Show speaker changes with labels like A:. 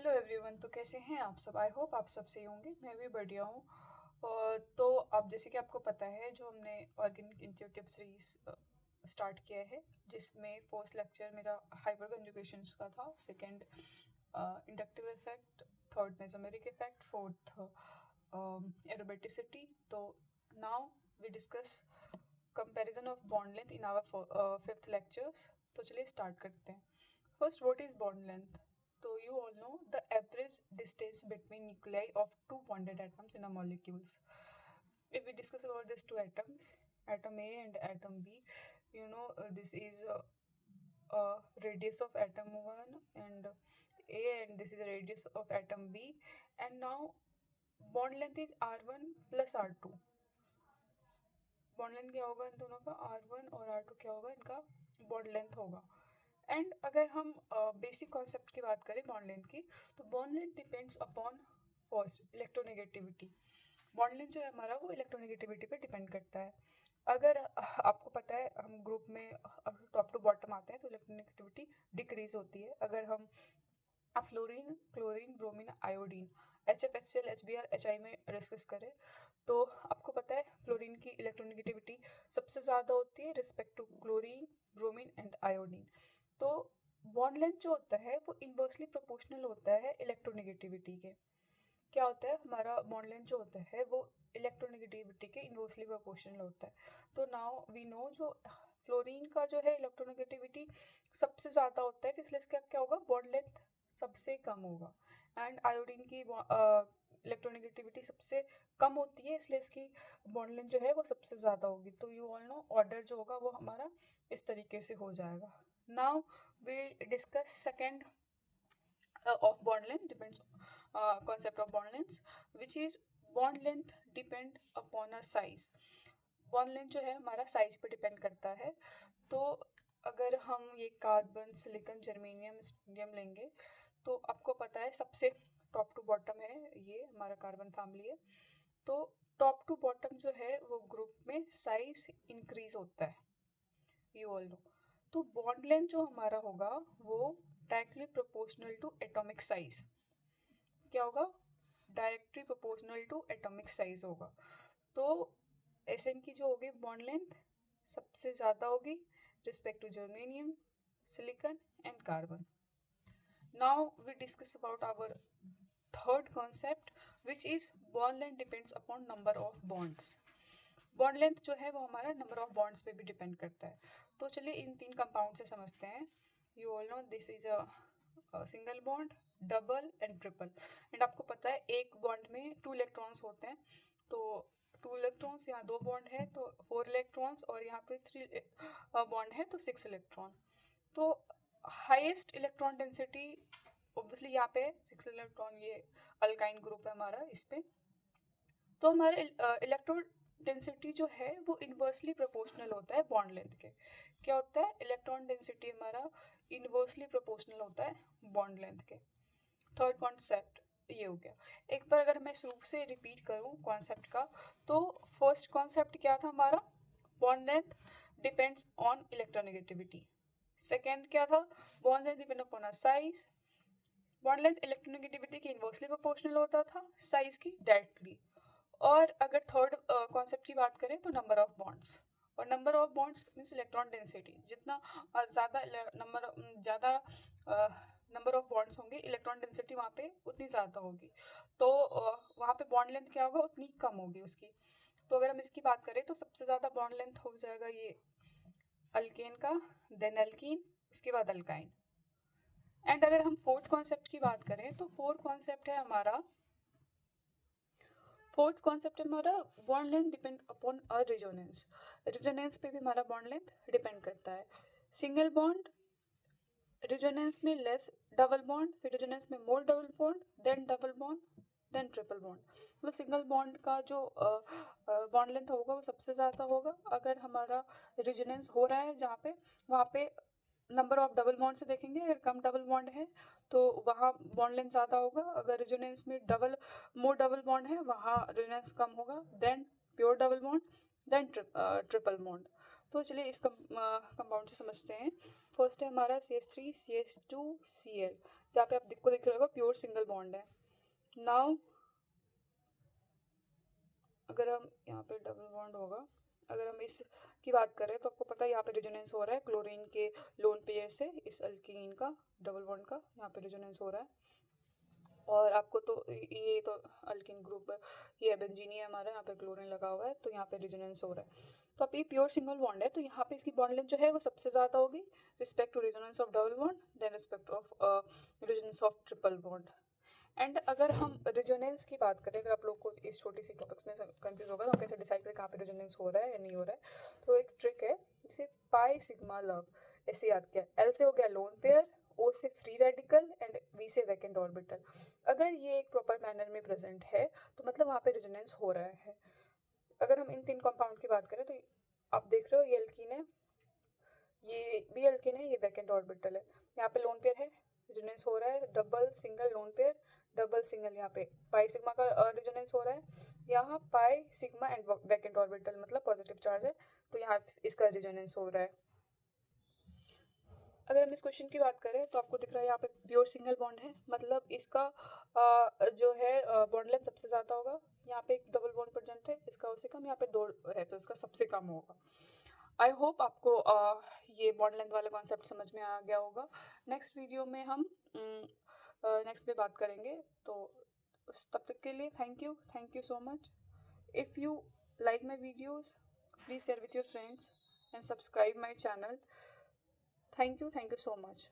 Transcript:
A: Hello everyone. तो कैसे हैं आप सब? आई होप आप सब सही होंगे। मैं भी बढ़िया हूँ। तो अब जैसे कि आपको पता है, जो हमने ऑर्गेनिक इंट्यूटिव सीरीज स्टार्ट किया है, जिसमें फर्स्ट लेक्चर मेरा हाइपर कंजुगेशंस का था, second inductive effect, third mesomeric effect, fourth aromaticity. तो now we discuss comparison of bond length in our fifth lectures. तो चलिए स्टार्ट करते हैं। First, what is bond length? So you all know the average distance between nuclei of two bonded atoms in a molecules. If we discuss about these two atoms, atom A and atom B, this is a radius of atom 1 and A, and this is the radius of atom B. And now bond length is R1 plus R2. Bond length क्या होगा इन दोनों का? R1 और R2 क्या होगा इनका? Bond length होगा। And अगर हम बेसिक कॉन्सेप्ट की बात करें बॉन्ड लेंथ की, तो bond length depends upon first electronegativity. Bond length जो है हमारा, वो इलेक्ट्रोनेगेटिविटी पे डिपेंड करता है। अगर आपको पता है, हम ग्रुप में टॉप टू बॉटम आते हैं तो इलेक्ट्रोनेगेटिविटी डिक्रीज होती है। अगर हम fluorine, chlorine, bromine, iodine, HF, HCl, HBr, HI में डिस्कस करें, तो आपको पता है फ्लोरीन की इलेक्ट्रोनेगेटिविटी सबसे ज़्यादा होती है respect to chlorine, bromine and iodine. तो बॉन्ड लेंथ जो होता है वो इन्वर्सली प्रोपोर्शनल होता है इलेक्ट्रोनेगेटिविटी के। क्या होता है हमारा बॉन्ड लेंथ जो होता है वो इलेक्ट्रोनेगेटिविटी के इन्वर्सली प्रोपोर्शनल होता है। तो नाउ वी नो, जो फ्लोरीन का जो है इलेक्ट्रोनेगेटिविटी सबसे ज़्यादा होता है, तो इसलिए इसका क्या होगा? बॉन्ड लेंथ सबसे कम होगा। एंड आयोडीन की इलेक्ट्रोनेगेटिविटी सबसे कम होती है, इसलिए इसकी बॉन्ड लेंथ जो है वो सबसे ज़्यादा होगी। तो यू ऑल नो ऑर्डर जो होगा वो हमारा इस तरीके से हो जाएगा। Now we discuss second of bond length depends concept of bond length, which is bond length depend upon a size. Bond length जो है हमारा साइज पे डिपेंड करता है। तो अगर हम ये कार्बन, सिलिकॉन, जर्मेनियम, स्ट्रोंडियम लेंगे, तो आपको पता है सबसे टॉप टू बॉटम है, ये हमारा कार्बन फैमिली है। तो टॉप टू बॉटम जो है वो ग्रुप में साइज इंक्रीज होता है, यू ऑल नो। तो बॉन्ड लेंथ जो हमारा होगा वो directly proportional to atomic size. क्या होगा? Directly proportional to atomic size होगा। तो एसएन की जो होगी बॉन्ड लेंथ सबसे ज़्यादा होगी respect to germanium, silicon and carbon. Now we discuss about our third concept, which is bond length depends upon number of bonds. Bond length जो है वो हमारा नंबर ऑफ बॉन्ड्स पे भी डिपेंड करता है। तो चलिए इन तीन कंपाउंड से समझते हैं। You all no this is a single bond, double and triple. And आपको पता है एक बॉन्ड में 2 इलेक्ट्रॉन्स होते हैं। तो 2 इलेक्ट्रॉन्स, यहाँ 2 बॉन्ड है तो 4 इलेक्ट्रॉन्स, और यहाँ पे 3 बॉन्ड है तो 6 इलेक्ट्रॉन। तो हाईएस्ट इलेक्ट्रॉन डेंसिटी ऑब्वियसली यहाँ पे 6 इलेक्ट्रॉन, ये अल्काइन ग्रुप है हमारा इस पे। तो हमारे इलेक्ट्रॉन डेंसिटी जो है वो इन्वर्सली प्रोपोर्शनल होता है बॉन्ड लेंथ के। क्या होता है? इलेक्ट्रॉन डेंसिटी हमारा इन्वर्सली प्रोपोर्शनल होता है बॉन्ड लेंथ के। थर्ड कॉन्सेप्ट ये हो गया। एक बार अगर मैं शुरू से रिपीट करूँ कॉन्सेप्ट का, तो फर्स्ट कॉन्सेप्ट क्या था हमारा? Bond length depends on electronegativity. Second क्या था? Bond length depend upon size. Bond length electronegativity की इन्वर्सली प्रोपोर्शनल होता था, साइज की डायरेक्टली। और अगर थर्ड कॉन्सेप्ट की बात करें तो नंबर ऑफ बॉन्ड्स, और number of bonds means electron density. जितना ज़्यादा नंबर ऑफ बॉन्ड्स होंगे, इलेक्ट्रॉन डेंसिटी वहाँ पे उतनी ज़्यादा होगी। तो वहाँ पे बॉन्ड लेंथ क्या होगा? उतनी कम होगी उसकी। तो अगर हम इसकी बात करें तो सबसे ज़्यादा बॉन्ड लेंथ हो जाएगा ये अल्केन का, देन अल्कीन, उसके बाद अल्काइन। एंड अगर हम फोर्थ कॉन्सेप्ट की बात करें तो फोर्थ कॉन्सेप्ट है हमारा bond length depend upon a resonance. Resonance पे भी हमारा बॉन्ड लेंथ डिपेंड करता है। सिंगल बॉन्ड, रेजोनेंस में लेस डबल बॉन्ड, फिर रेजोनेंस में more double bond, then double bond, then triple bond. मतलब सिंगल बॉन्ड का जो बॉन्ड लेंथ होगा वो सबसे ज़्यादा होगा। अगर हमारा रेजोनेंस हो रहा है जहाँ पे, वहाँ पे नंबर ऑफ डबल बॉन्ड से देखेंगे, अगर कम डबल बॉन्ड है तो वहाँ बॉन्ड लेंथ ज़्यादा होगा। अगर रेजोनेंस में मोर डबल बॉन्ड है, वहाँ रेजोनेंस कम होगा। Then pure double bond, then triple bond. तो चलिए इस कंपाउंड से समझते हैं। फर्स्ट है हमारा CH3, CH2, Cl। जहाँ पे आपको दिख रहा होगा प्योर सिंगल बॉन्ड है। नाउ अगर हम यहाँ पे डबल बॉन्ड होगा, अगर हम इस की बात करें तो आपको पता है यहाँ पे रेजोनेंस हो रहा है क्लोरीन के लोन पेयर से इस अल्कीन का डबल बॉन्ड का यहाँ पे रेजोनेंस हो रहा है। और आपको तो ये तो अल्कीन ग्रुप है, ये बेंजीन है हमारा, यहाँ पे क्लोरीन लगा हुआ है तो यहाँ पे रेजोनेंस हो रहा है। तो अब ये प्योर सिंगल बॉन्ड है तो यहाँ पे इसकी बॉन्ड लेंथ जो है वो सबसे ज़्यादा होगी respect to resonance of double bond, then respect of resonance of triple bond. And अगर हम रेजोनेंस की बात करें, अगर आप लोग को इस छोटी सी टॉपिक्स में कंफ्यूज होगा तो कैसे डिसाइड करें कहाँ पे रेजोनेंस हो रहा है या नहीं हो रहा है, तो एक ट्रिक है, जिसे पाई सिग्मा लव ऐसे याद किया। एल से हो गया लोन पेयर, ओ से फ्री रेडिकल एंड वी से वैकेंट ऑर्बिटल। अगर ये एक प्रॉपर मैनर में प्रेजेंट है तो मतलब वहाँ पे रेजोनेंस हो रहा है। अगर हम इन तीन कंपाउंड की बात करें तो आप देख रहे हो ये एल्कीन है, ये भी एल्कीन है, ये वैकेंट ऑर्बिटल है, यहाँ पे लोन पेयर है, रेजोनेंस हो रहा है, double single lone pair, double single, यहाँ पे पाई सिग्मा का रेजोनेंस हो रहा है, यहाँ pi sigma and vacant orbital मतलब पॉजिटिव चार्ज है तो यहाँ इसका रेजोनेंस हो रहा है। अगर हम इस क्वेश्चन की बात करें तो आपको दिख रहा है यहाँ पे प्योर सिंगल बॉन्ड है, मतलब इसका जो है बॉन्ड लेंथ सबसे ज़्यादा होगा। यहाँ पे एक डबल बॉन्ड प्रेजेंट है, इसका उससे कम, यहाँ पे दो है तो इसका सबसे कम होगा। आई होप आपको ये बॉन्ड लेंथ वाला कॉन्सेप्ट समझ में आ गया होगा। नेक्स्ट वीडियो में हम नेक्स्ट पे बात करेंगे, तो तब तक के लिए thank you so much. If you like my videos, please share with your friends and subscribe my channel. Thank you so much.